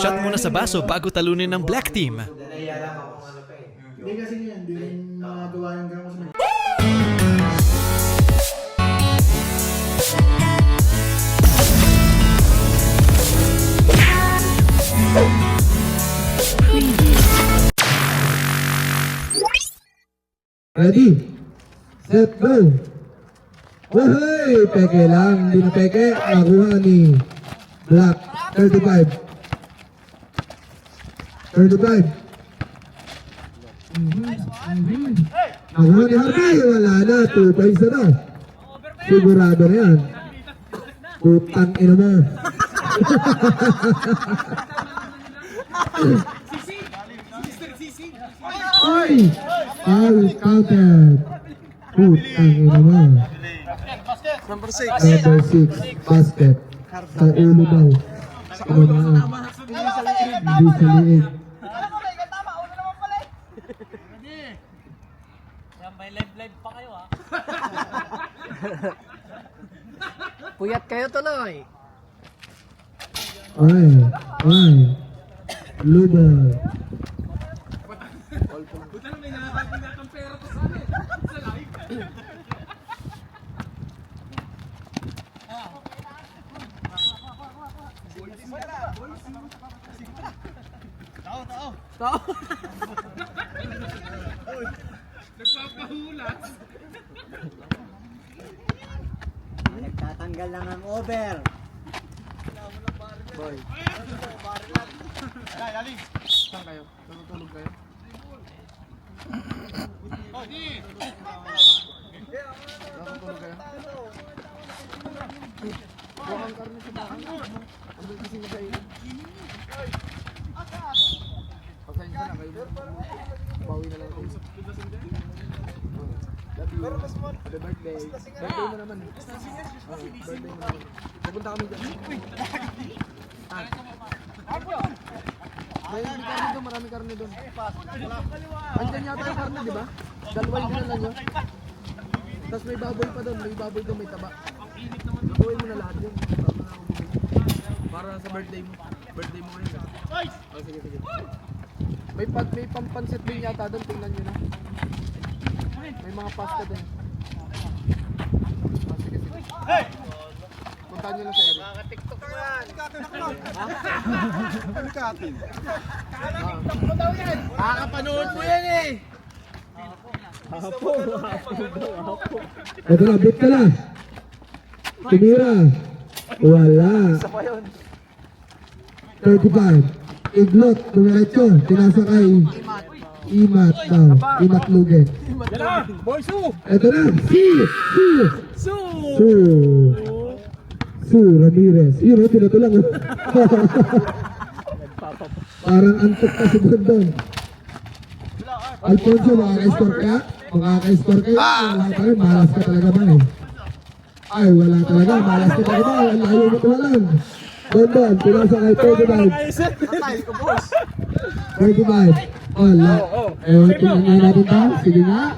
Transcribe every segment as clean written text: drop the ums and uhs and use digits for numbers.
Shot muna sa baso bago talunin ng black team. Nahiya lang ako kung ano pa eh. Hindi kasi yan, hindi rin magagawa yung gano'n kasi Ready, set, go! Wahay! Peke lang, hindi na peke. Nakuha ni Black, 35. 35. Nakuha ni Harvey, wala na, 2 points na to. Sigurado na yan. Putang ina mo. Ay! Foul counted. Putang ina mo. Number 6. Number 6, basket. Sa ulo daw. Kumamaan. Hindi sa liig. May live pa kayo ha. Puyat kayo tuloy. Ay, ay. Luba. Nagtatanggal lang ang over. Boy. saan kayo? Tutulog kayo? Natutulog kayo? Buwang karne sa bakan. Andun kasi mo sa ilog. Pasensya na kayo. Bawi na lang kayo. Happy birthday. Birthday mo naman. Birthday mo naman. Pupunta kami dyan. May karne doon, marami karne doon. Andyan yata yung karne, di ba? Dalawa yung dinala nyo. Tapos may baboy pa doon, may baboy doon, may taba. Gawin mo na lahat yun. Para sa birthday mo. Birthday mo ngayon. Oh, sige, sige. May pampansit din yata doon, tingnan nyo na. May mga pasta din. Oh, sige, sige. Puntahan nyo lang sa area. Mga TikTok mo yan. Kakapanood mo yan eh. Ito na, beat ka na. Tumira. Wala. 35. Iglot, dumiretso. Tinasakay. Imat daw. Imat Lugen. Ito na. Su Ramirez. Yun o, tinatulang. Parang antok ka si Brandon. Alfonso, makaka-score ka? Makaka-score ka? Wala ka rin, malas ka talaga ba eh? Ay, wala talaga, malas ka talaga ba? Ayaw mo tumalang. Brandon, pinasa kay 35. 35. Wala. Tingnan nga natin ba? Sige nga.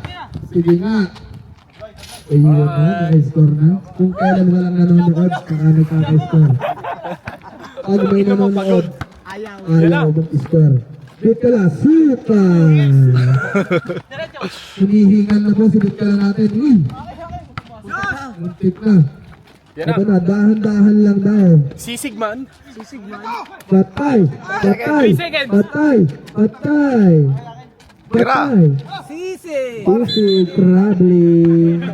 Sige nga. Ayun na, naka-score na. Kung kailan walang nanonood, saka nagkaka-score. Pag may nanonood, ayaw mag-score. Bikala, suka! Hinihingan na po si Bikala natin. Uy! Muntik na. Ito na, dahan-dahan lang daw. Sisig man. Patay! Patay! Patay! Patay! Patay! Sisi! Sisig, traveling.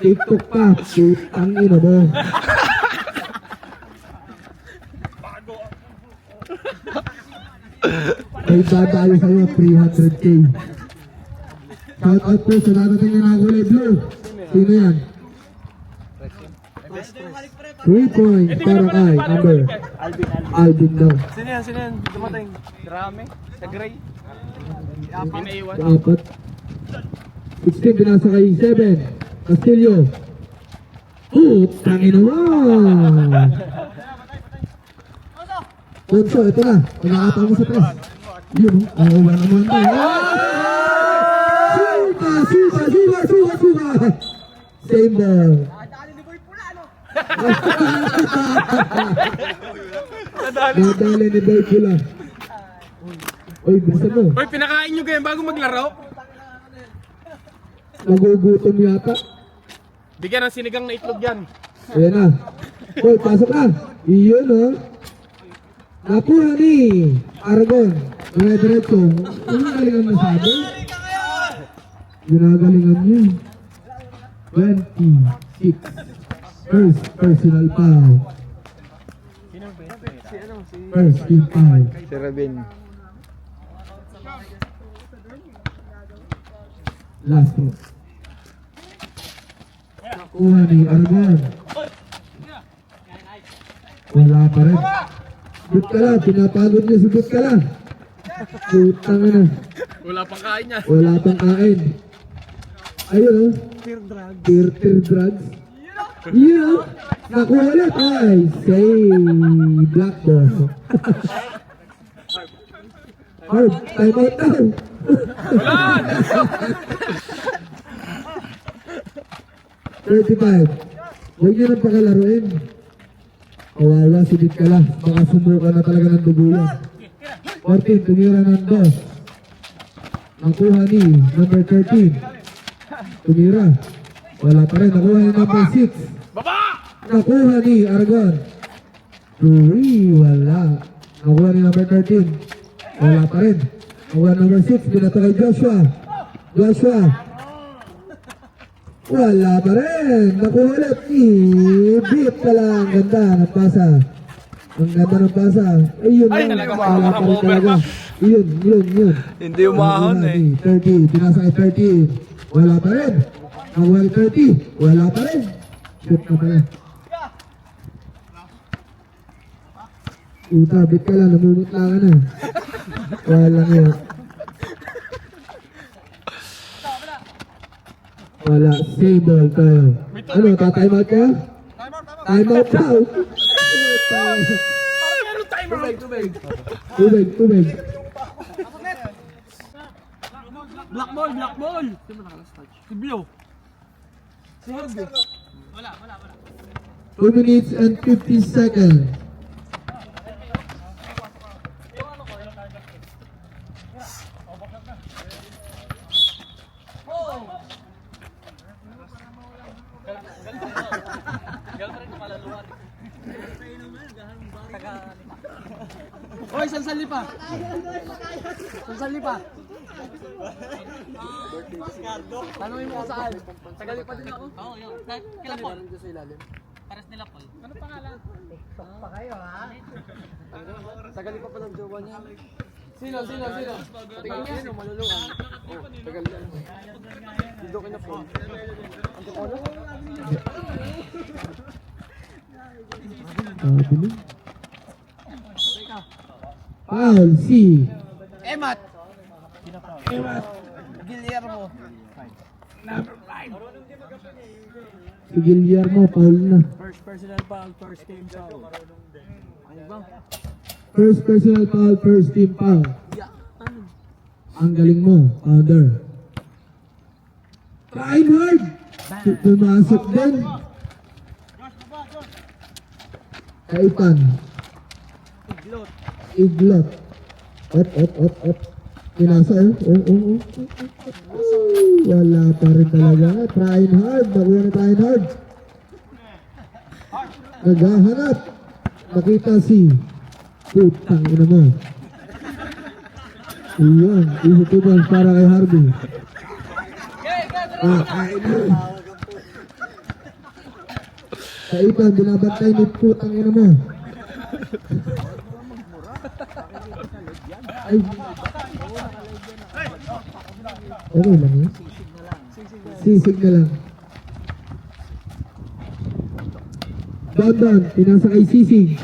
TikTok pa, putang ina mo. May dadalo sa'yo, 300k. Shout out po sa darating na nakakulay blue. Sino yan? 3 points para kay Amber. Alvin daw. Sino yan? Dumating. Drame. Sa gray. Pinaiwan. Dapat. 16 binasa kay 7. Castillo. Tangina mo! Ponso, ito na. Pinakataw mo sa press. Yun, wala naman tayo. Suka! Same ball. Nadali ni Boy Pula. Uy, bilisan mo. Uy, pinakain nyo kayo bago maglaro? Nagugutom yata. Bigyan ng sinigang na itlog yan. Ayan na. Uy, pasok na. Iyon o. Nakuha ni Aragon. Dire-diretso. Ano galingan masabi? Ginagalingan niyo. 26. First personal foul. First team foul. Si Rabin. Last po. Nakuha ni Aragon. Wala pa rin. But ka lang, pinapagod niya si But ka lang. Putang na. Wala pang kain niya. Wala pang kain. Ayun o. Peer drugs. Yun o. Nakuha ulit. Ay, say black boss. Hard, time out now. Wala! 35. Huwag niyo nang pakalaruin. Kawawa, sidit ka lang. Baka sumuka na talaga ng dugo yan. 14, tumira ng dos. Nakuha ni number 13. Tumira. Wala pa rin. Nakuha ni number 6. Baba! Nakuha ni Aragon. Wala. Nakuha ni number 13. Wala pa rin. Nakuha number 6. Binato kay Joshua. Joshua. Wala pa rin. Nakuha ulit ni Beat ka lang. Ganda ng pasa. Ang ganda ng pasa. Ayun Ay, lang. talaga, Wala pa rin makakover talaga. pa. Yun. Hindi umahon eh. 30. Pinasa kay 30. Wala pa rin. Nakuha ni 30. Wala pa rin. Shoot na pala. Uta, Beat ka lang. Namumut lang ka na. Walang yun. Wala, same ball tayo. Ano, tatime out ka? Time out daw. Tubig. Black ball! Si Bio. 2 minutes and 50 seconds. Oy, sansali pa! Sansali pa! Tanungin mo ko saan? Sagali pa din ako. Oo, yun. Kila Paul. Meron dyan sa ilalim. Pares nila Paul. Ano pangalan? Sagali pa ng jowa niya. Sino? Tingnan niya. Sino? Maluluan. Oh, tagal yan. Dito ka na po. Ang tukono? Sabi mo. Foul, C. Emat. Guillermo. Si Guillermo, foul na. First personal foul, first team foul. Ano ba? First personal foul, first team foul. Ang galing mo, Pounder. Trying hard. Pumasok din. Kaitan. Iglot. Op. Pinasa, oh. Wala pa rin talaga. Trying hard. Nakuha na trying hard. Naghahanap. Nakita si putang ina mo. Iyon. Isutubang para kay Harvey. Kaitan, binabantay ni putang ina mo. Ay. Okay lang yun. Sisig na lang. Dandan, pinasa kay Sisig.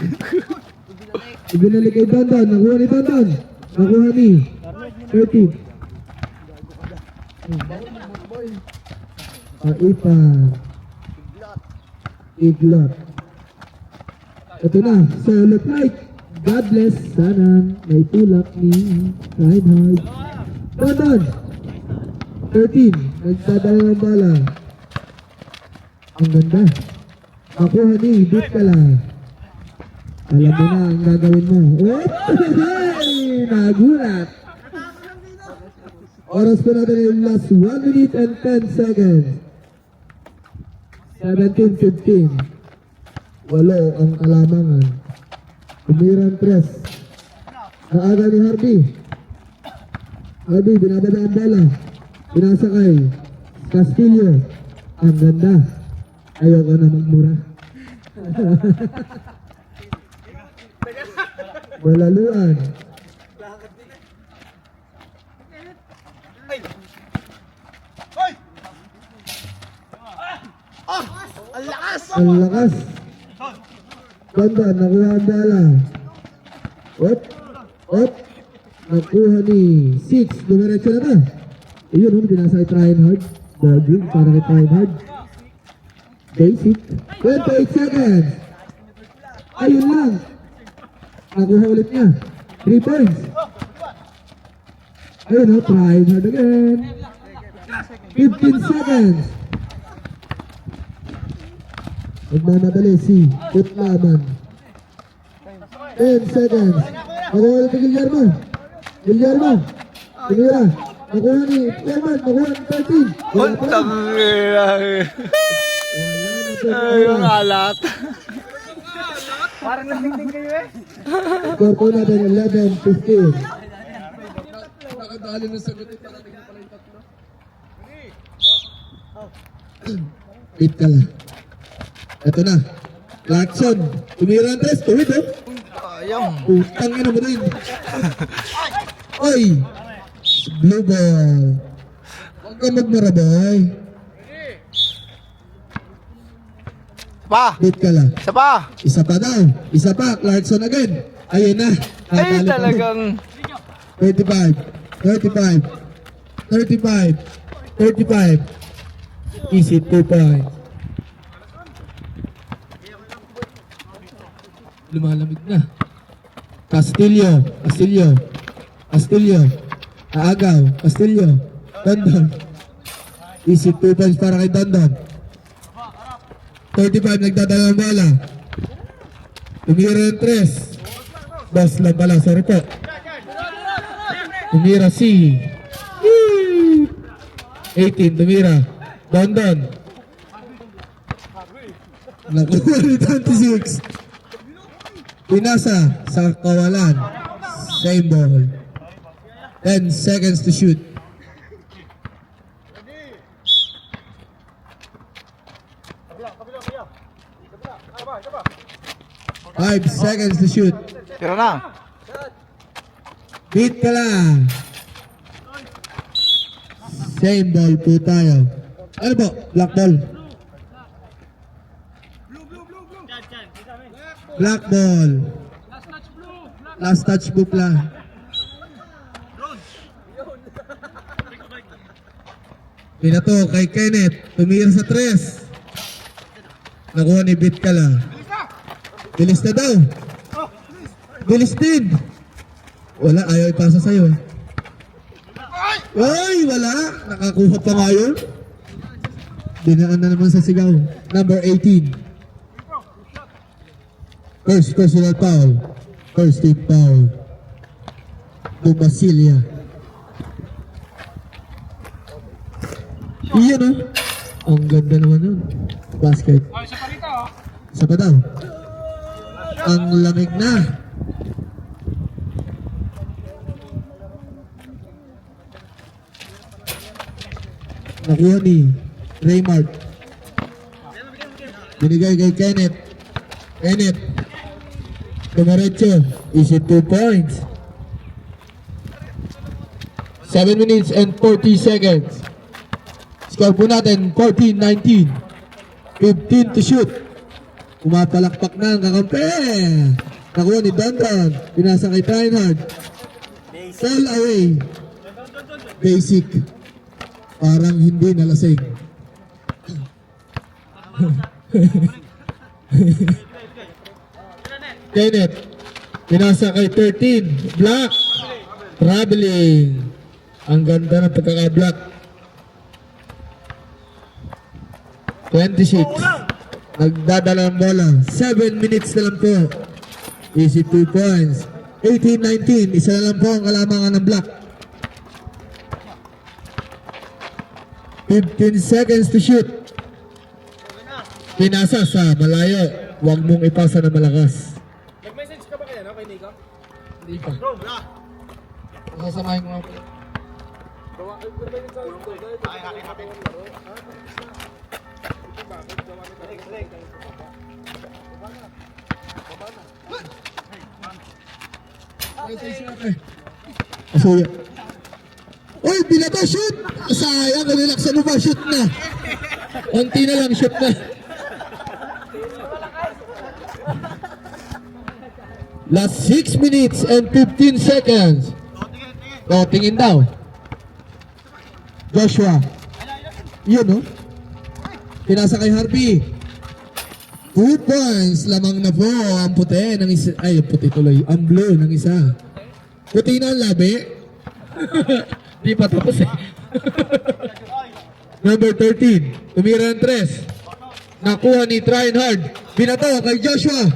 Ibinalik kay Dandan, nakuha ni Dandan. Nakuha ni 30. Kaitan. Iglot. Ito na, solo flight. God bless. Sana may tulak ni Reinhard. Dandan. 13. Nagdadala ng bala. Ang ganda. Nakuha ni Beat ka lang. Alam mo na ang gagawin mo. Oh, nagulat. Oras ko natin yung last 1 minute and 10 seconds. 17-15. Walo ang kalamangan. Umiran press. Naaga ni Harvey. Harvey, binababa ang bola. Pinasakay. Castillo. Ang ganda. Ayoko na magmura. Malaluan. Ang lakas. Ganda, nakuha ang bala. Op. Nakuha ni 6. Dumiretso na ba? Iyon, binasa kay Reinhardt. Baldwin para kay Reinhardt. Basic. 28 seconds. Ayun lang. Nakuha ulit niya. 3 points. Ayun, Reinhardt again. 15 seconds. Nagmamadali si Putlaman. 10 seconds. Nakuha ulit ni Guillermo. Tinira. Nakuha ni Putlaman. Nakuha ni 13. Puntang yung alat. Parang nagtingting kayo eh. Score po natin 11-15. Nakadali ng sagot ito. Narating na pala yung tatlo. Beat ka lang. Ito na. Clarkson. Tumira ang 3. Tuwid oh. Ayong. Putang ina mo din. Oy. Blue ball. Huwag ka magmara boy. Pa! Beat ka lang. Isa pa! Isa pa daw. Isa pa. Clarkson again. Ayun na. Ay, Nakatali pa talagang... 35. Easy 2 points. Lumalamig na. Castillo. Aagaw. Castillo. Dondon. Easy 2 points para kay Dondon. 35 nagdadala ng bola. Tumira yung 3. Boss lang pala. Sorry po. Tumira si 18. Tumira. Dondon. Nakuha ni 26. Pinasa sa kawalan. Same ball. 10 seconds to shoot. Five seconds to shoot. Tira na. Beat ka lang. Same ball po tayo. Ano po? Black ball. Black ball. Last touch book lang. Pinato kay Kenneth. Tumira sa 3. Nakuha ni Beat ka lang. Bilis na daw. Bilis din. Wala, ayaw ipasa sa'yo. Ay, wala. Nakakuha pa nga yun. Dinaan na naman sa sigaw. Number 18. First personal foul. First team foul. Bumasilia. Iyan oh. Ang ganda naman yun. Basket. Isa pa daw. Ang lamig na. Nakuha ni Raymart. Binigay kay Kenneth. Tumaretso. Is it 2 points? 7 minutes and 40 seconds. Score po natin 14-19. 15 to shoot. Pumapalakpak na ang kakampi. Nakuha ni Dondon. Pinasa kay Reinhardt. Fall away. Basic. Parang hindi nalasing. Kenneth. Pinasa kay 13. Black. Traveling. Ang ganda ng pagkaka-block. 26. Nagdadala ng bola. 7 minutes na lang po. Easy 2 points. 18-19. Isa na lang po ang kalamangan ng black. 15 seconds to shoot. Pinasa sa malayo. Huwag mong ipasa na malakas. Nag-message ka ba kaya no, kay Nico? Hindi pa. Masasamahin ko nga po. Asuya. Uy, binato, shoot! Sayang, nilaksan mo ba? Shoot na. Konti na lang, shoot na. Last 6 minutes and 15 seconds. O, tingin daw. Joshua. Yun, no? Pinasa kay Harvey. 2 points. Lamang na po ang puti ng isa. Ay, puti tuloy. Ang blue ng isa. Puti na ang labi. Di pa tapos eh. Number 13. Tumira ng 3. Nakuha ni Trying Hard. Binato kay Joshua.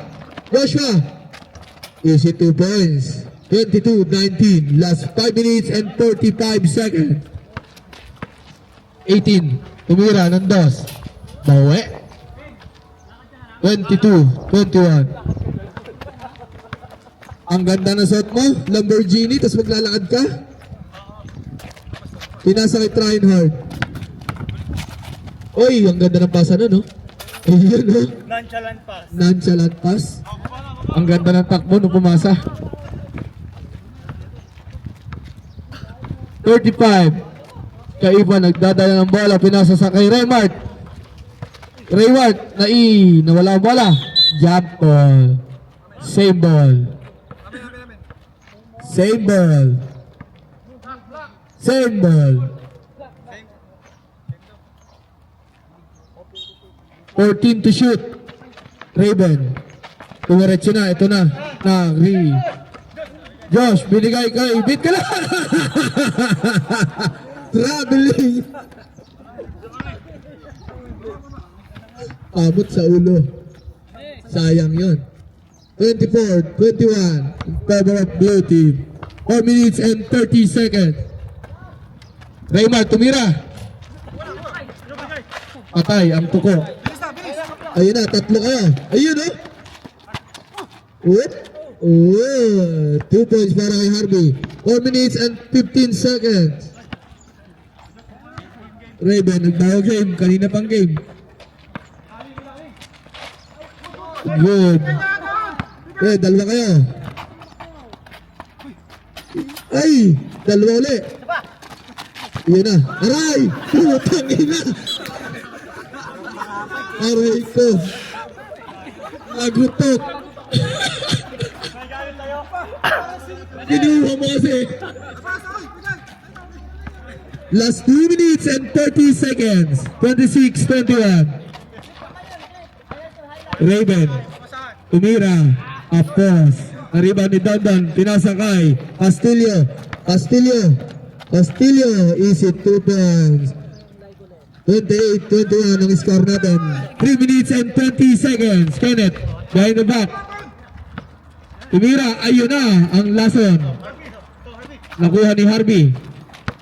Joshua. Easy 2 points. 22-19. Last 5 minutes and 45 seconds. 18. Tumira ng 2. Bawe. 22-21. Ang ganda na suot mo, Lamborghini, tapos maglalakad ka. Pinasa kay Trying Hard. Uy, ang ganda ng pasa nun, no? Ayun, no? Nonchalant pass. Nonchalant pass. Ang ganda ng takbo nung pumasa. 35. Kaiba nagdadala ng bola, pinasa sa kay Raymart. Raymart, nawala ang bola. Jump ball. Same ball. Same ball. Same ball. 14 to shoot. Raven. Tumiretso na. Ito na. Josh, binigay ka. Ibit ka lang. Traveling. Pamot sa ulo. Sayang yun. 24-21 in favor of blue team. 4 minutes and 30 seconds. Raymar, tumira. Patay ang tuko. Ayun na, 3 kayo. Ayun, oh. Whoop. Oh, 2 points para kay Harvey. 4 minutes and 15 seconds. Raven, nagbago game. Kanina pang game. Good. Eh, dalawa kayo. Ay, dalawa ulit. Yan na. Aray! Putang ina! Aray ko. Nagutot. Kinuha mo kasi. Last 2 minutes and 30 seconds. 26-21. Raven. Tumira. Apos. Nariba ni Dandan. Pinasa kay Castillo. Castillo. Easy 2 points. 28-21 ang score natin. 3 minutes and 20 seconds. Kenneth. Behind the back. Tumira. Ayun na ang lason. Nakuha ni Harvey.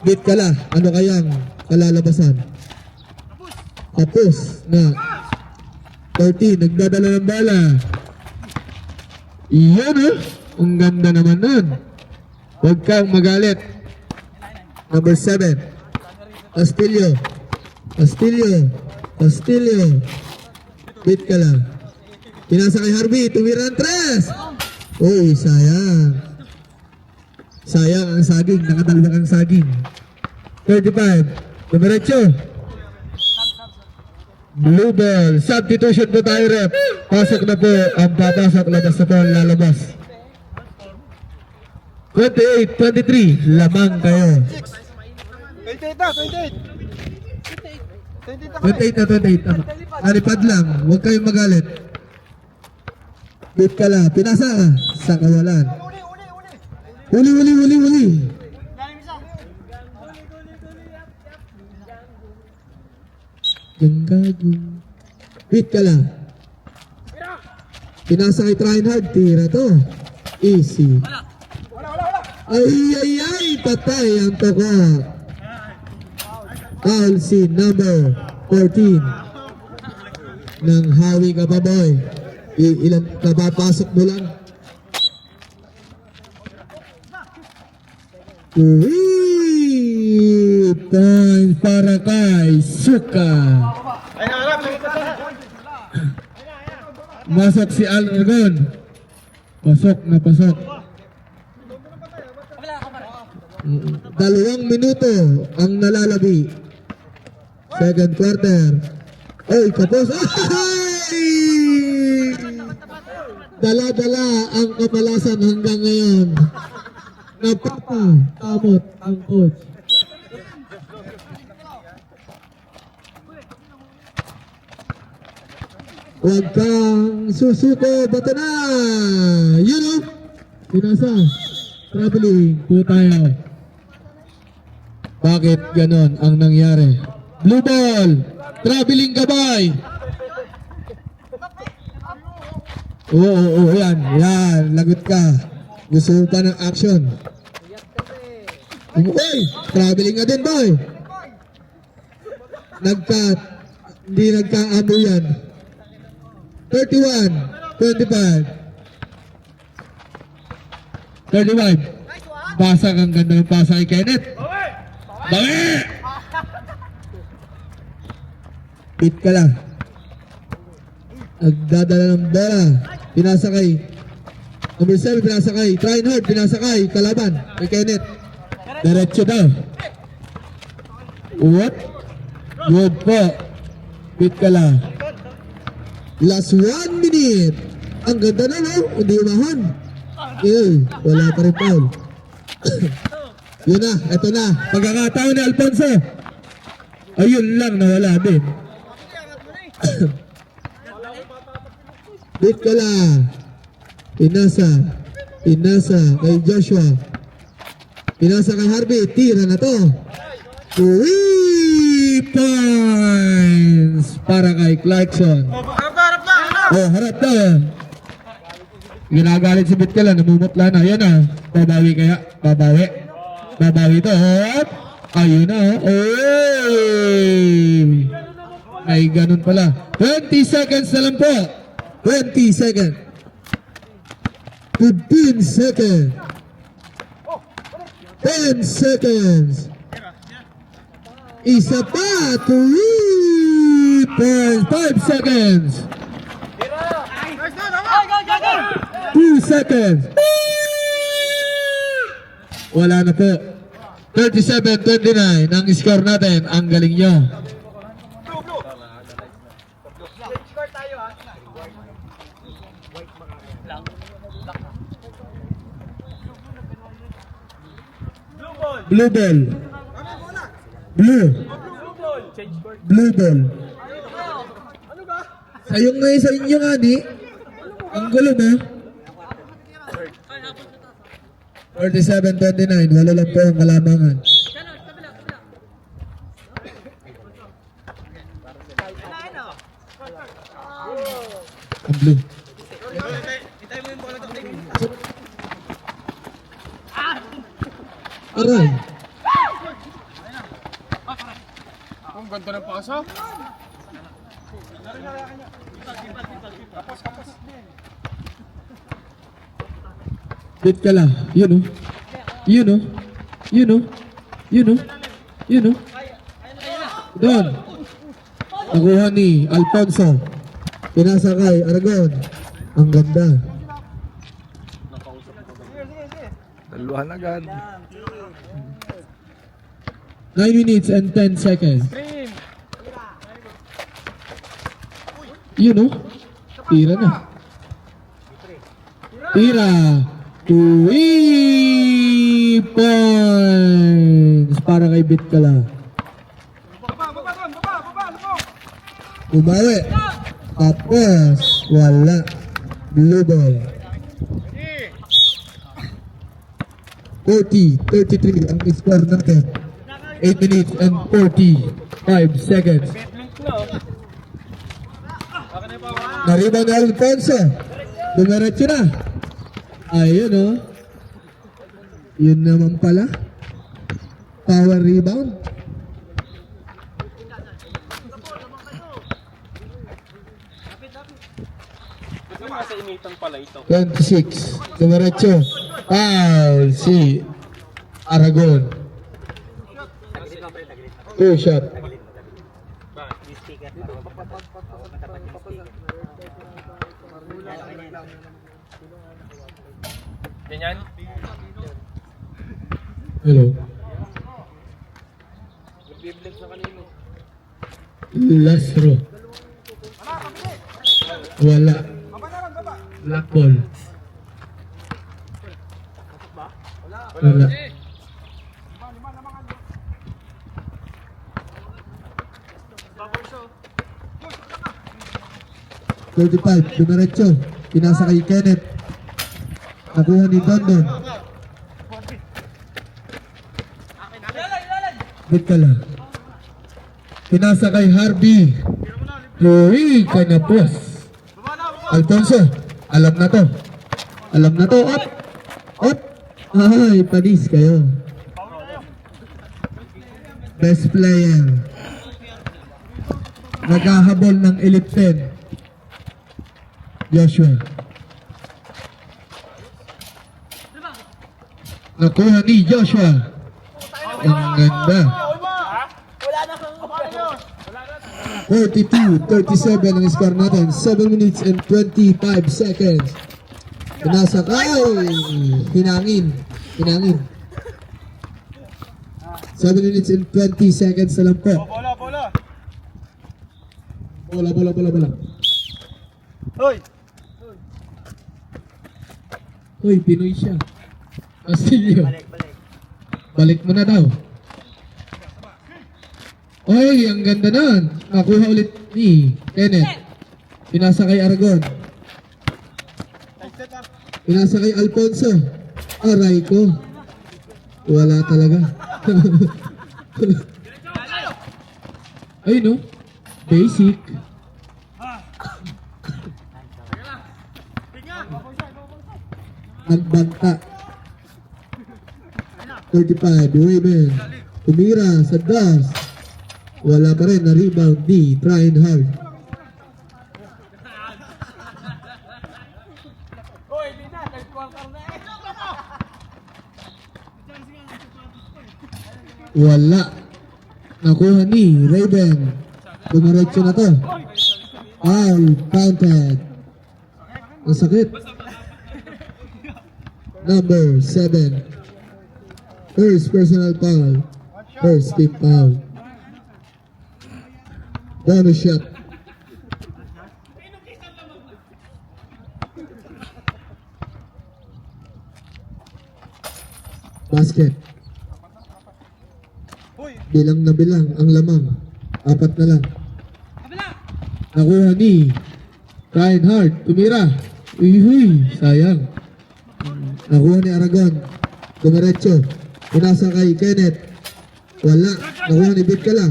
Bit kala. Ano kayang kalalabasan? Tapos na 13. Nagdadala ng bala. Iyan, oh. Ang ganda naman nun. Huwag kang magalit. Number 7. Castillo. Bit ka lang. Pinasa kay Harvey. Tumira ng 3. Uy, sayang. Sayang ang saging. Nakadalwa ang saging. 35. Dumiretso. Blue ball. Substitution po tayo, rep. Pasok na po ang papasok. Labas na po ang lalabas. 28-23. Lamang kayo. 28 na 28. Tama. Alipad lang. Huwag kayong magalit. Bit ka lang. Pinasa ka sa kawalan. Uli. Yung gago. Bit ka lang. Pinasa kay Reinhard, tira to. Easy. Ay, patay ang toko. Foul si number 14 ng Hawi Kababoy. Ilan napapasok mo lang? 3 points para kay Suka. Masok si Alragon. Pasok na pasok. 2 minuto ang nalalabi. Second quarter. Oy, kapos. Ay! Dala-dala ang kamalasan hanggang ngayon. Napapakamot ang coach. Huwag kang susuko, bato na! Yun o! Pinasa. Traveling po tayo. Bakit ganon ang nangyari? Blue ball! Traveling Gabay! Oo, yan. Lagot ka. Gusto mo pa ng action. Uy! Traveling nga din, boy! Hindi nagkaamo yan. 31, 25. 35. Basag ang ganda ng pasa kay Kenneth. Bawi! Hit ka lang. Nagdadala ng bola. Pinasakay. Number 7, pinasakay. Reinhard, pinasakay. Kalaban. Kay Kenneth. Diretso daw. What? Good po. Hit ka lang. Last 1 minute. Ang ganda na, no? Hindi umahan. Wala pa rin foul. Yun na, eto na. Pagkakataon ni Alfonso. Ayun lang, nawala din. Bit ka lang. Pinasa kay Joshua. Pinasa kay Harvey. Tira na to. 3 points para kay Clarkson. Harap na. Ginagalit si Bitkala, namumutla na. Yan na. Babawi kaya. Babawi to. Ayun na. Ay, ganun pala. 20 seconds na lang po. 20 seconds. 15 seconds. 10 seconds. Isa pa. 3 points. 5 seconds. 2 seconds. Wala na po. 37-29 ang score natin. Ang galing nyo. Blue ball. Blue ball. Sayong nga sa inyo nga ni. Ang gulo mo. 37-29. Wala lang po ang kalamangan. Ang blue. Aray. Ang ganda ng pasok. Bit ka lang. Yun o. Yun o. Yun o. Yun o. Yun o. Doon. Nakuha ni Alfonso. Pinasa kay Aragon. Ang ganda. Daluhan agad. 9 minutes and 10 seconds. Yun o. Tira na. Tira. 2 points para kay Bitkala. Umawi. Tapos wala. Blue ball. 40-33 ang score natin. 8 minutes and 45 seconds. Nariba na Alfonso. Dumiretso na. Ayun oh. Yun naman pala. Power rebound. Nasa imitan pala ito. 26. Dumiretso. Foul si Aragon. Two shot. Ganyan? Hello. Last row. Wala. Black ball. Wala. "35, dumiretso. Pinasa kay Kenneth. Nakuha ni Dondon. Bit ka lang. Pinasa kay Harvey. Uy, kanapos. Alfonso, alam na to. Alam na to. Up! Up! Ay, panis kayo. Best player. Naghahabol ng Elite 10. Joshua. Nakuha ni Joshua. Ang ganda. 42-37 ang score natin. 7 minutes and 25 seconds. Pinasa kay Hinangin. 7 minutes and 20 seconds na lang po. Bola. Hoy, Pinoy siya. Castillo. Balik mo na daw. Oy, ang ganda nun. Nakuha ulit ni Kenneth. Pinasa kay Aragon. Pinasa kay Alfonso. Aray ko. Wala talaga. Ay no. Basic. Nagbanta. 35, Raven. Tumira sa das. Wala pa rin na rebound ni Trying Hard. Wala. Nakuha ni Raven. Dumiretso na to. Foul, counted. Ang sakit. Number 7. First personal foul. First team foul. Bonus shot. Basket. Bilang na bilang ang lamang. 4 na lang. Nakuha ni Reinhardt. Tumira. Uy, sayang. Nakuha ni Aragon. Dumiretso. Pinasa kay Kenneth. Wala. Nakuha ni Bitkala.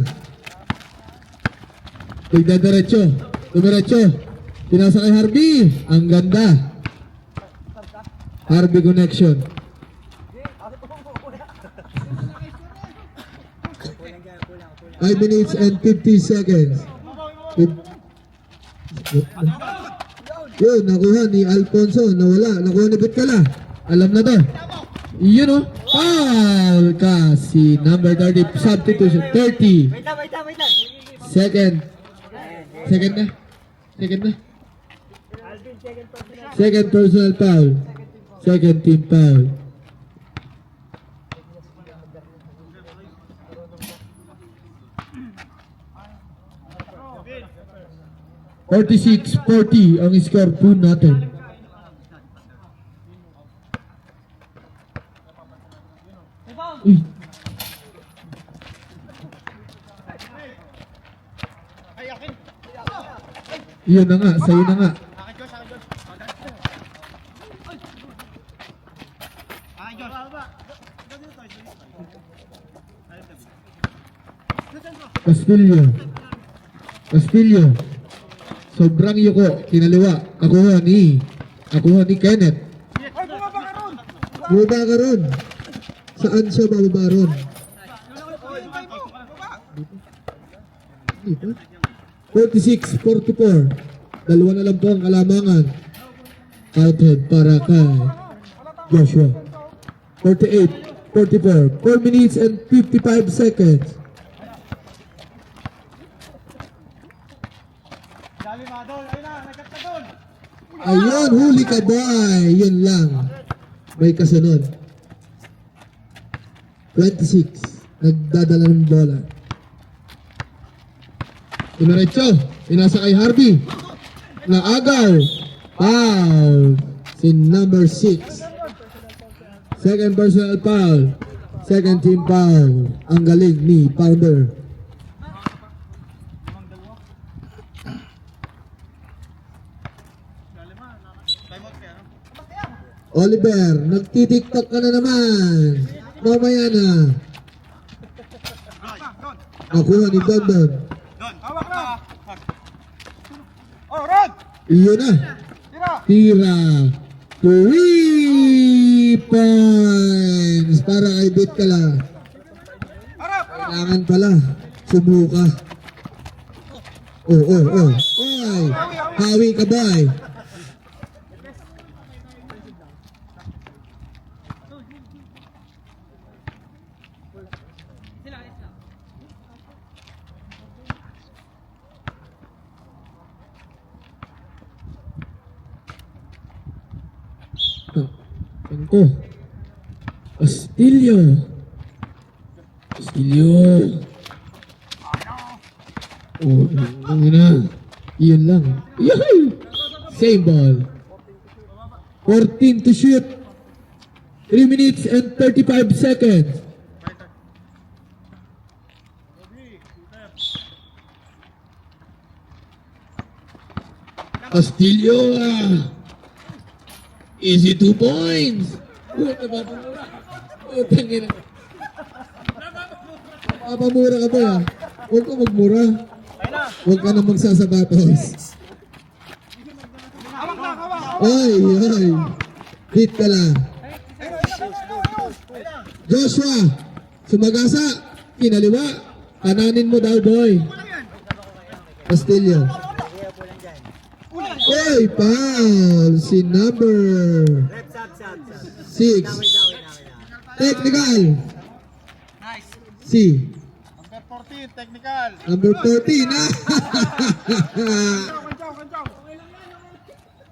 Dumiretso. Pinasa kay Harvey. Ang ganda. Harvey connection. Five minutes and 50 seconds. Yun, nakuha ni Alfonso. Nawala. Nakuha ni Bitkala. Alam na to. Yun o. Foul ka si number 30. Substitution. 30. Wait lang. Second na. Second personal foul. Second team foul. (46-40) ang score po natin. Uy. Yun na nga, sa'yo na nga. Castillo. Sobrang yuko, kinaliwa. Nakuha ni Nakuha ni Kenneth. Bumaba ka ron. Saan siya bababa ron? Dito. 46-44. Dalawa na lang po ang kalamangan. Counted para kay Joshua. 48-44. 4 minutes and 55 seconds. Ayun, huli ka boy. Yun lang. May kasunod. 26. Nagdadala ng bola. Inaretso. Inasa kay Harvey. Naagaw. Foul. Si number 6. Second personal foul. Second team foul. Ang galing ni Pounder. Oliver, nagtitiktok ka na naman. Mamaya na. Nakuha ni Dondon. Iyon na. Tira. 3 points para kay Bitkala. Kailangan pala. Sumuka. Oh. Oy. Hawi ka boy. Sangko. Castillo. Oh, ang ina. Iyon lang. Yay! Same ball. 14 to shoot. 3 minutes and 35 seconds. Castillo. Easy 2 points. Tangina. Papamura ka ba? Huwag ka magmura. Huwag ka na magsasabatos. Oy. Hit ka lang. Joshua. Sumagasa. Kinaliwa. Kananin mo daw boy. Castillo. Oy, foul. Si number 6. Technical. Nice. C. Number 14, technical. Number 14.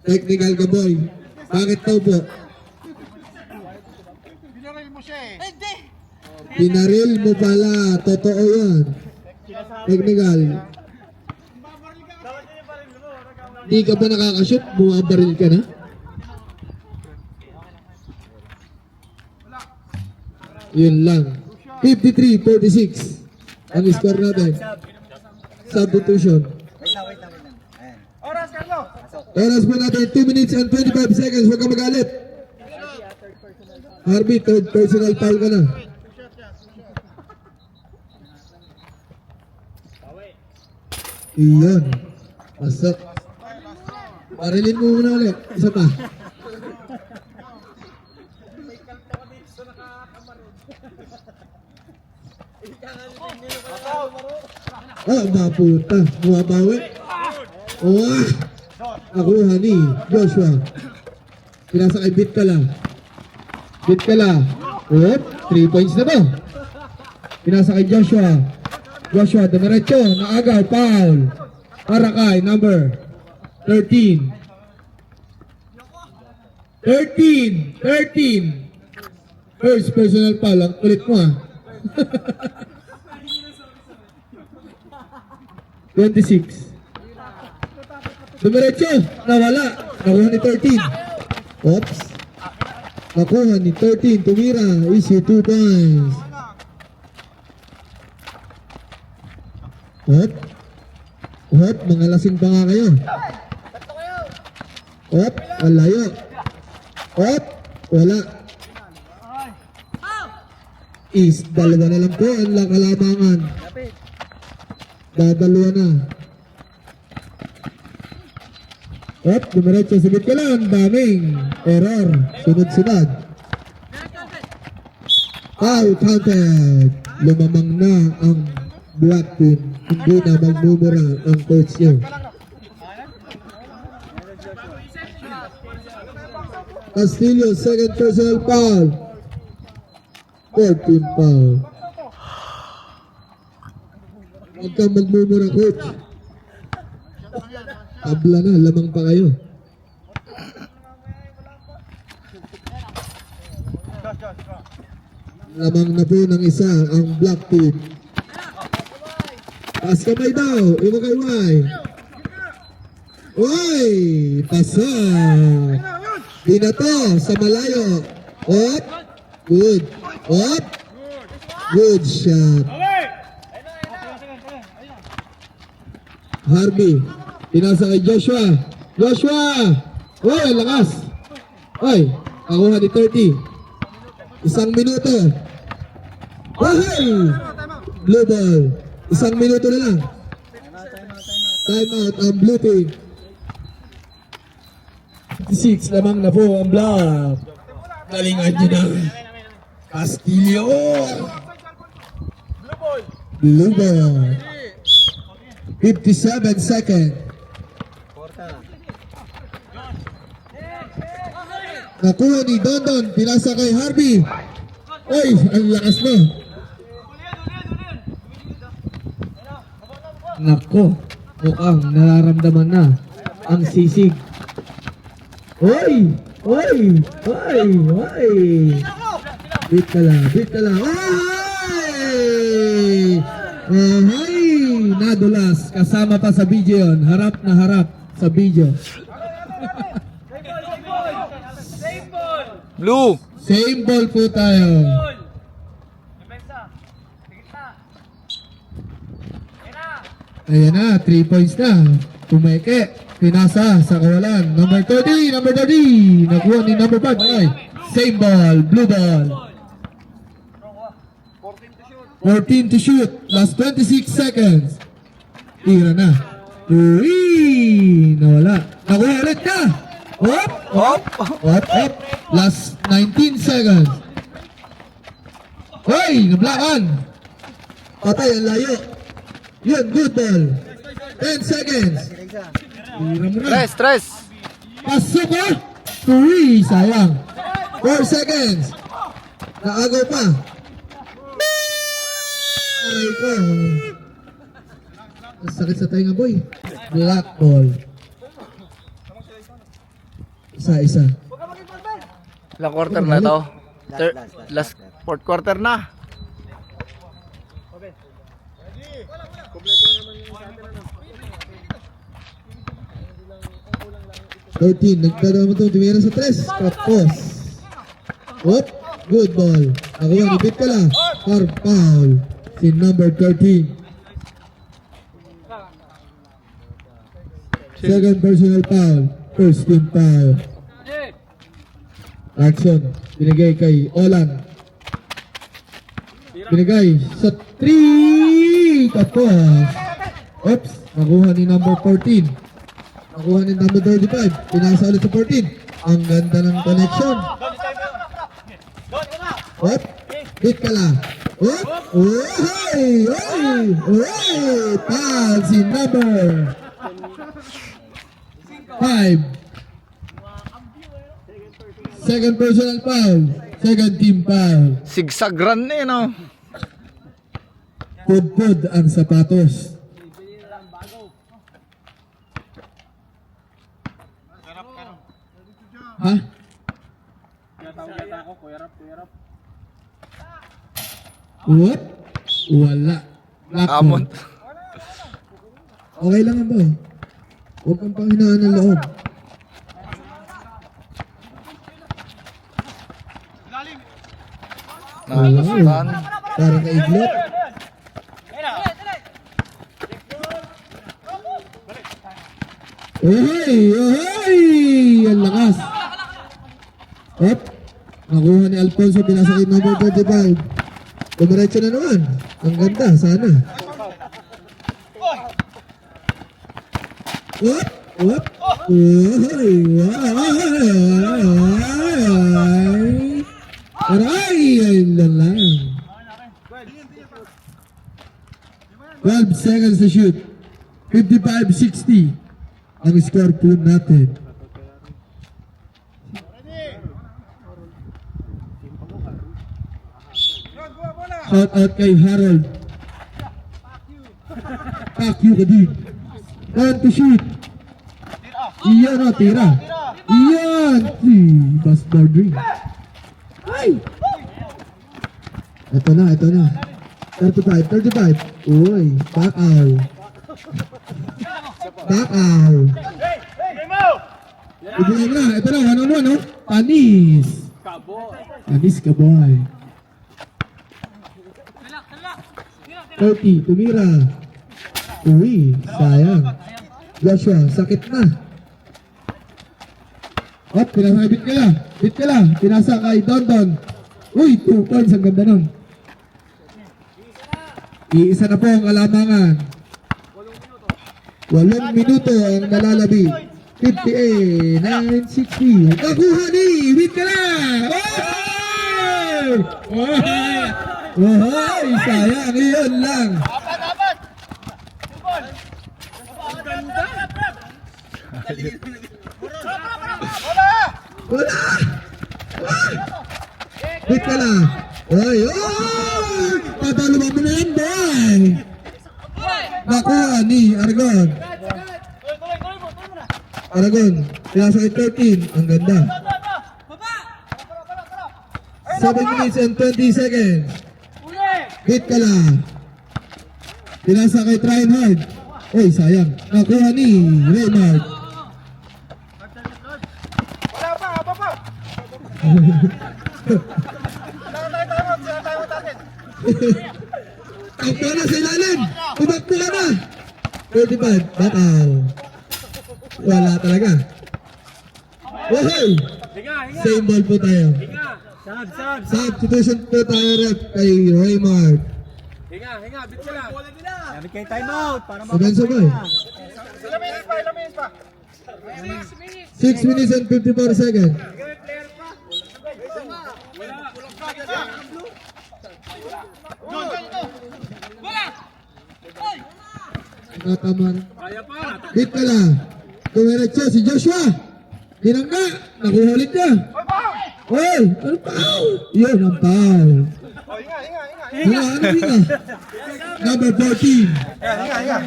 Technical ka boy. Bakit daw po? Binaril mo siya eh. Hindi. Pinaril mo pala. Totoo yan. Technical. Di ka ba nakakashoot? Bumabaril ka na? Yun lang. 53-46. Ang score natin. Substitution. Oras, Carlo. Oras po natin 2 minutes and 25 seconds. Huwag ka magalit. Harvey, third personal foul ka na. Iyon. Pasok. Parilin mo muna ulit. Isa pa. Oh, maputa. Bumabawi. Oh, nakuha ni Joshua. Pinasa kay Bitkala. Oh, 3 points na to. Pinasa kay Joshua. Dumiretso. Naagaw. Foul. Para kay number 13. First personal foul. Ang kulit mo ah. 26. Dumiretso. Nawala. Nakuha ni 13. Oops. Nakuha ni 13. Tumira. Easy 2 points. Mga lasing pa nga kayo. Ang layo. Wala. Dalawa na lang po ang kalamangan. Dadalawa na. At dumiretso sa ka lang. Daming error. Sunod-sunod. Foul counted. Lumamang na ang black team. Hindi na magmumura ang coach nyo. Castillo, second personal foul. 14 foul. Huwag kang magmumura, coach. Tabla na, lamang pa kayo. Lamang na po ng isa ang black team. Pas kamay daw, iba kay Y. Uy! Pasak! Binato sa malayo. Op! Good. Op! Good shot. Harvey. Pinasa kay Joshua. Joshua! Uy, ang lakas. Uy, nakuha ni 30. Isang minuto. Uy! Blue ball. Isang minuto na lang. Time out ang blue team. 56 lamang na po ang black. Galingan nyo na. Castillo. Blue ball. 57 seconds. Nakuha ni Dondon. Pinasa kay Harvey. Ay, ang lakas mo. Nako, mukhang nararamdaman na ang sisig. Oy! Oy! Oy! Oy! Beat ka lang, beat ka lang. Oy! Oy! Nadulas, kasama pa sa video yun. Harap na harap sa video. Blue. Same ball po tayo. Ayan na, 3 points na. Tumeke, pinasa sa kawalan. Number 30, number 30. Nakuha ni number 5. Ay, same ball, blue ball. 14 to shoot. Last 26 seconds. Tira na. Uy, nawala. Nakuha ulit na. Hop, hop, hop, hop. Last 19 seconds. Hoy, nablakan. Patay, ang layo. Yun, good ball. 10 seconds. Tira mo na. Stress. Pasok ha. Uy, sayang. 4 seconds. Naagaw pa. Aray ko. Ang sakit sa tainga, boy. Black ball. Isa. Ilang quarter na to? Last fourth quarter na. Nagdadama mo ito, tumira sa 3. Tapos. Hop, good ball. Nakuha, nipit ka lang. Hard foul. Si number 13. Second personal foul. First team foul. Action. Binigay kay Olan. Binigay sa 3. Tapos. Oops. Nakuha ni number 14. Nakuha ni number 35. Pinasa ulit sa 14. Ang ganda ng connection. Hop. Hit ka lang. Hop. Oy! Oy! Oy! Foul si number 5. Second personal foul. Second team foul. Sigsag run na yun, oh. Pudpud ang sapatos. Ha? What? Wala. Black Amon. ball. Okay lang yan, boy. Huwag kang panghinaan ng loob. Nakakastan. Parang kaiglot. Ohoy! Ohoy! Ang lakas. Hop. Nakuha ni Alfonso, pinasa kay number 35. Dumiretso na naman. Ang ganda, sana. Hop! Whoop. Uy. Aray. Ay lang. 12 seconds to shoot. 55-60. Ang score po natin. Shout out kay Harold. Fuck you ka din. Time to shoot. Iyan o, tira. Iyan. Bus boundary. Ay! Ito na. 35. Uy, back out. Ito na, 1-on-1, no? Panis ka, boy. 30, tumira. Uy, sayang. Joshua, sakit na. Pinasa kay Bit ka lang. Pinasa kay Don. Uy, 2 points, ang ganda nun. Iisa na po ang alamangan. 8 minuto ang nalalabi. 58-9-60. Nakuha ni Bit ka lang. Oy, sayang. Iyon lang. Wala! Bit ka lang. Oy! Patalubang mo na yan, boy! Nakuha ni Aragon. Pinasa kay 13. Ang ganda. 7 minutes and 20 seconds. Bit ka lang. Pinasa kay Reinhard. Oy, sayang. Nakuha ni Raymond. Takbo na sa ilalim. Tumakbo ka na. 35. Bataw. Wala talaga. Woohoo! Same ball po tayo. Substitution po tayo rep kay Raymond. Hinga, bit ka lang. Sabi kayo time out para Sabenso boy. 6 minutes and 54 seconds. Nataman. Hit ka lang. Tumiretso si Joshua. Dinangga. Nakuha ulit niya. Hoy! Ano foul? Yun ang foul. Hinga. Number 14.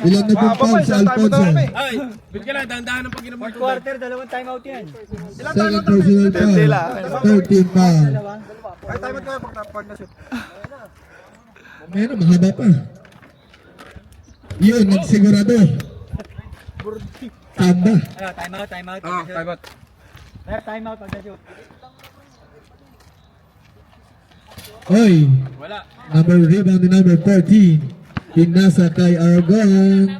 Ilan na pong foul sa Alfonso? Bit ka lang, dahan-dahan ang pag-inabot. Fourth quarter, dalawang time out yan. Second personal foul. 13 foul. Ay, time out ka pag na-shoot. Meron, mahaba pa. Yun, nagsigurado. Tamba. Time out. Time out. Time out pag na-shoot. Oy, rebound number 14. Pinasa kay Aragon.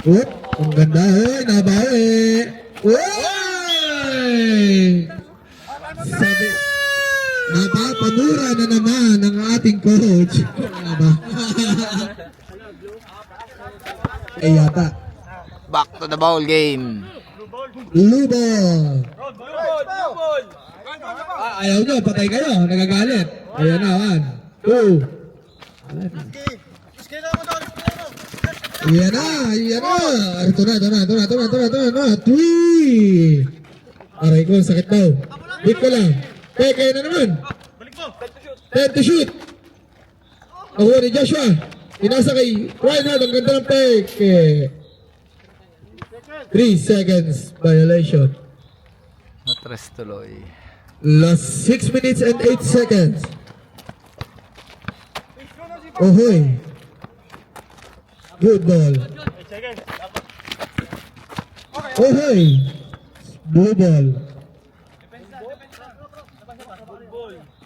Oop, ang ganda. Oy, nabawi. Oy! Sabi, napapamura na naman ang ating coach. Yata. Back to the bowl game. Blue ball. Ayaw nyo, patay kayo. Nagagalit. Ayan na, 1, 2. Ayan na. Ito na. 3. Aray ko, sakit daw. Hit ko lang. Peke na naman. 10 to shoot. Nakuha ni Joshua. Pinasa kay Reinhard. Ang ganda ng peke. 3 seconds violation. Matres tuloy. Last 6 minutes and 8 seconds. Ohoy. Good ball. Ohoy. Blue ball.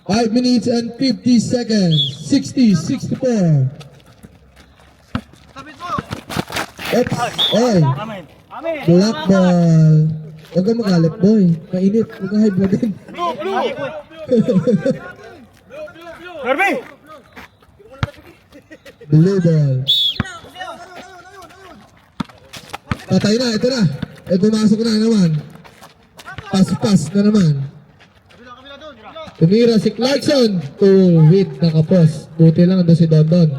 5 minutes and 50 seconds. 60-64. Oops. Oy. Black ball. Huwag kang magalit, boy. Mainit. Huwag kang high blood din. Blue ball. Patay na, ito na. Pumasok na naman. Pass na naman. Tumira si Clarkson. Hit na kapos. Buti lang doon si Dondon.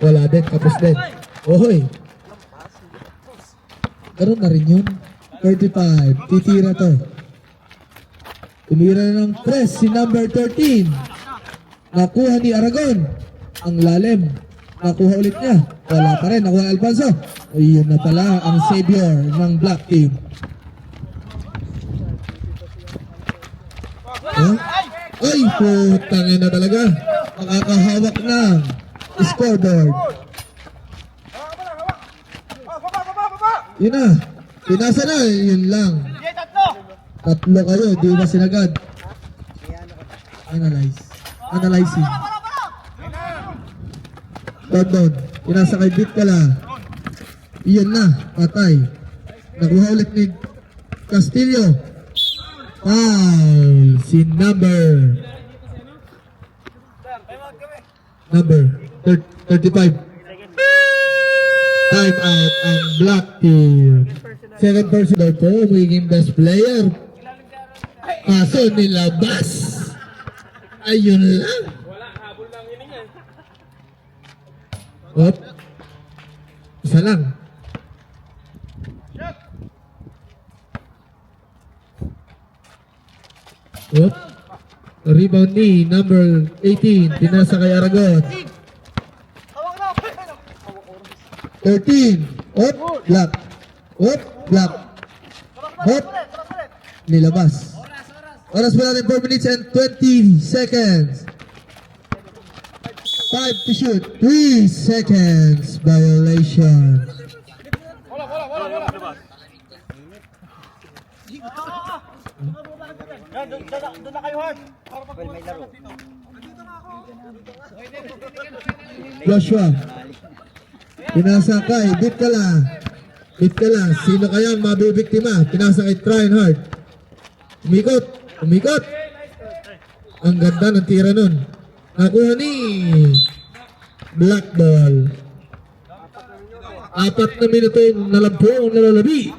Wala din, kapos din. Ohoy. Karoon na rin yun. 35. Titira to. Tumira na ng press si number 13. Nakuha ni Aragon. Ang lalim. Nakuha ulit niya. Wala pa rin. Nakuha ni Alfonso. Ayun na pala ang savior ng black team. Huh? Ay, putangin na talaga. Makakahawak ng scoreboard. Yun na. Pinasa na. Yun lang. Tatlo kayo. Di ba sinagad? Analyzing. Dondon. Pinasa kay Bit ka lang. Iyan na. Patay. Nakuha ulit ni Castillo. Foul. Si number 35. Time out ang black team. Second person daw po, magiging best player. Kaso nilabas. Ayun lang. Op. Isa lang. Op. Rebound ni number 18. Pinasa kay Aragon. 13. Op. Block. Op. Block. Op. Nilabas. Oras pa natin 4 minutes and 20 seconds. 5 to shoot. 3 seconds. Violation. Doon na kayo, Hart. Joshua. Pinasa kay Bit ka lang. Sino kaya ang mabibiktima? Pinasa kay Trying Hard. Umikot. Ang ganda ng tira nun. Nakuha ni Black Ball. 4 na minuto yung nalampo ang nalalabi.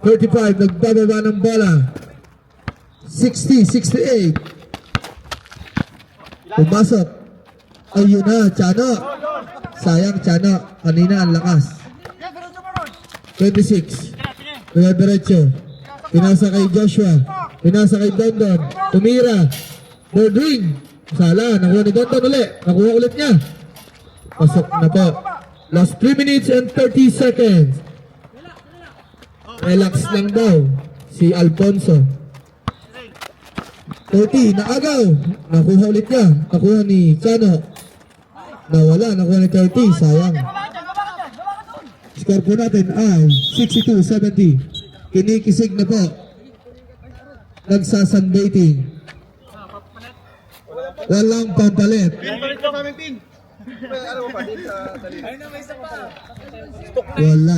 35, nagbababa ng bola. 60, 68. Pumasok. Ayun na, Chano. Sayang, Chano. Kanina ang lakas. 26. Diretso. Pinasa kay Joshua. Pinasa kay Dondon. Tumira. Bordwin. Sala. Nakuha ni Dondon ulit. Nakuha ulit niya. Pasok na po. Last 3 minutes and 30 seconds. Relax lang daw si Alfonso. 30, naagaw. Nakuha ulit niya. Nakuha ni Chano. Nawala, nakuha ni 30. Sayang. Score po natin ay 62-70. Kinikisig na po. Nagsasunbaiting. Walang pampalit. Wala.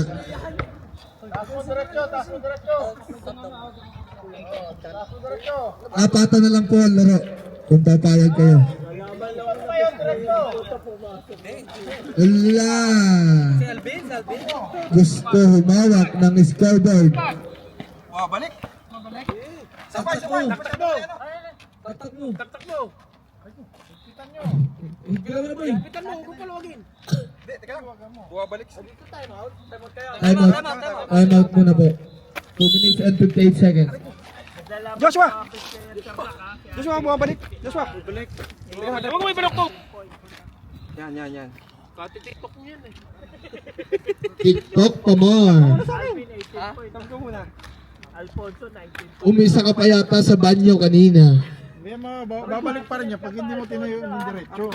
Apatan na lang po ang laro kung papayag kayo. Wala. Gusto humawak ng scoreboard. Balik. Sabay. Taktak mo. Time out muna po. 2 minutes and 58 seconds. Joshua, bumabalik. Joshua. Huwag mo may balok to. Yan. TikTok pa more. Tamgo muna. Umisa ka pa yata sa banyo kanina. May babalik pa rin niya pag hindi mo tinayo ng diretso.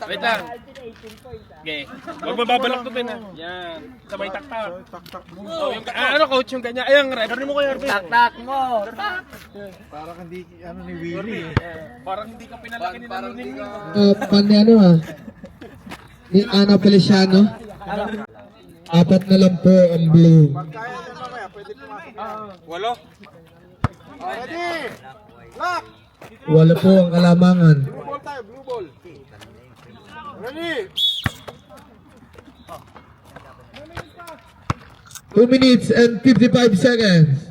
Wait lang. Okay. Huwag mo babalak to, Ben. Yan. Sabay taktak. Tak mo. Oh, yung, ano coach yung ganyan? Ayun, referee mo kayo. Taktak mo. Parang hindi ni Willie. Parang hindi ka pinalaki ni Nanunin. Pani ano ni Ana Feliciano. 4 na lang po ang blue. Kaya ito mamaya, pwede pumasok. Walo. Ready? Lock! Wala po ang kalamangan. Blue ball tayo, blue ball. Ready? 2 minutes and 55 seconds.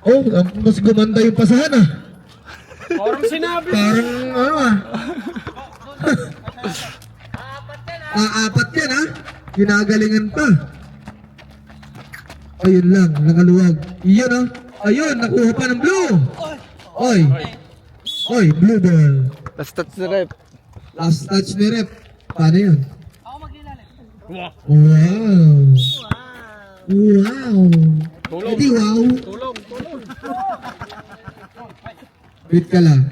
Oh, mas gumanda yung pasahan ah. Parang sinabi. Parang ano ah. Apat yan ah. Ginagalingan pa. Ayun lang, nakaluwag. Iyan ah. Ayun, nakuha pa ng blue. Oy. Oy, blue ball. Last touch na rep. Last touch ni rep. Paano yun? Wow. Wow. Wow. Tulong. Hindi wow. Tulong. Wait ka lang.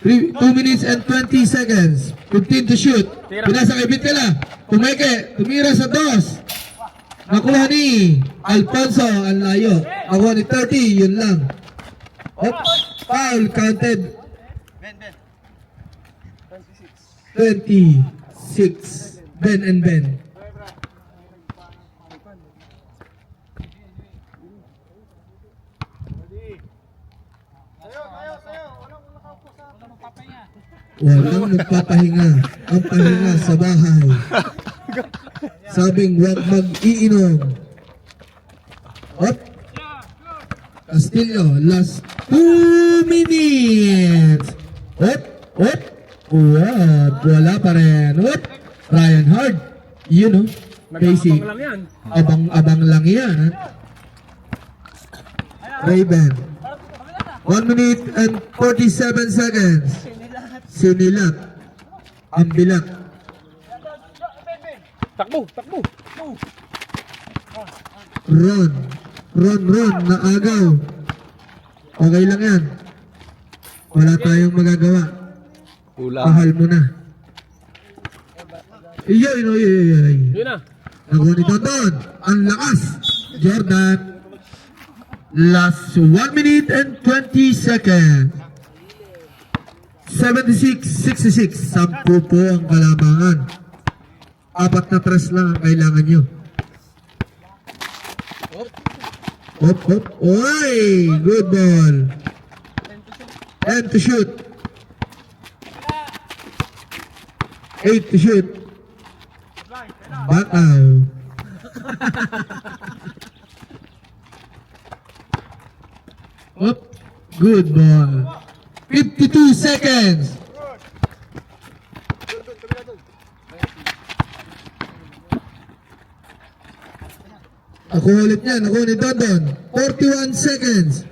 2 minutes and 20 seconds. 15 to shoot. Pinasa kay Bit ka lang. Tumeke. Tumira sa dos. Nakuha ni Alfonso. Ang layo. Nakuha ni 30. Yun lang. Foul counted. 26. Ben and Ben. Walang nagpapahinga. Ang pahinga sa bahay. Sabing huwag mag-iinom. Up. Castillo, last 2 minutes. Up. Wow, wala pa rin. Up. Ryan Hard. You know, basic. Lang yan. Abang-abang lang yan. Ha? Raven. 1 minute and 47 seconds. Sinilap. Ang bilak. Takbo. Ron, naagaw. Okay lang yan. Wala tayong magagawa. Ahal mo na. Iyoy. Yun na. Nakuha ni Tonton. Ang lakas. Jordan. Last 1 minute and 20 seconds. 76-66. 10 po ang kalamangan. 4 na tres lang ang kailangan nyo. Hop. Oy! Good ball. 10 to shoot. 8 to shoot. Bakaw. Hop. Good ball. 52 seconds. Ako ulit niyan. Ako ni Dondon. 41 seconds.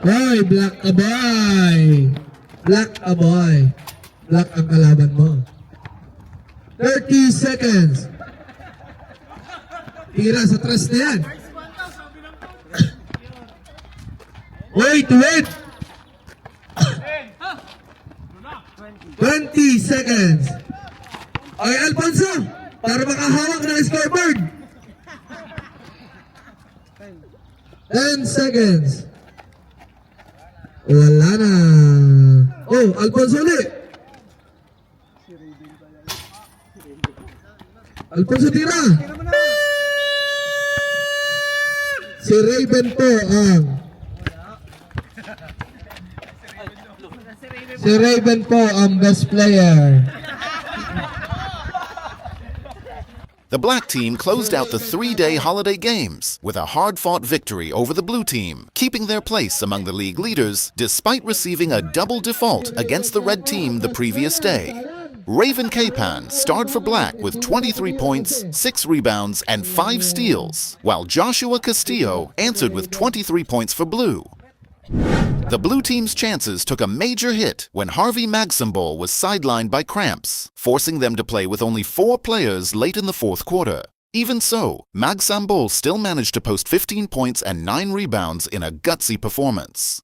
Oy, black a boy. Black ang kalaban mo. 30 seconds. Tira sa tres na yan. Wait. 20 seconds. Ay, Alfonso, para makahawak ng scoreboard. 10 seconds. Wala na. Oh, Alfonso ulit. Alfonso tira. Si Raven po ang best player. The black team closed out the 3-day holiday games with a hard-fought victory over the blue team, keeping their place among the league leaders despite receiving a double default against the red team the previous day. Raven Capan starred for black with 23 points, 6 rebounds, and 5 steals, while Joshua Castillo answered with 23 points for blue. The blue team's chances took a major hit when Harvey Magsambol was sidelined by cramps, forcing them to play with only 4 players late in the fourth quarter. Even so, Magsambol still managed to post 15 points and 9 rebounds in a gutsy performance.